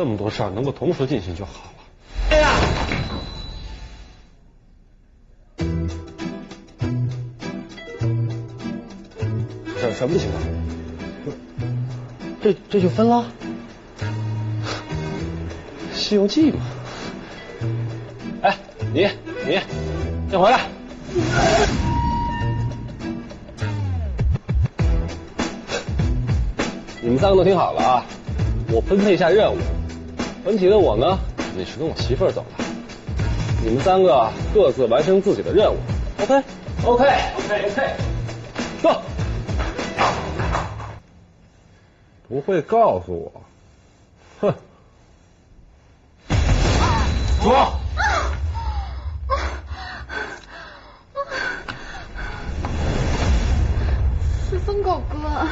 这么多事儿能够同时进行就好了。哎呀！什么情况？这就分了？《西游记》嘛。哎，你先回来。你们三个都听好了啊！我分配一下任务，本体的我呢，你是跟我媳妇儿走的。你们三个各自完成自己的任务。OK，走。不会告诉我，哼！说。是疯狗哥。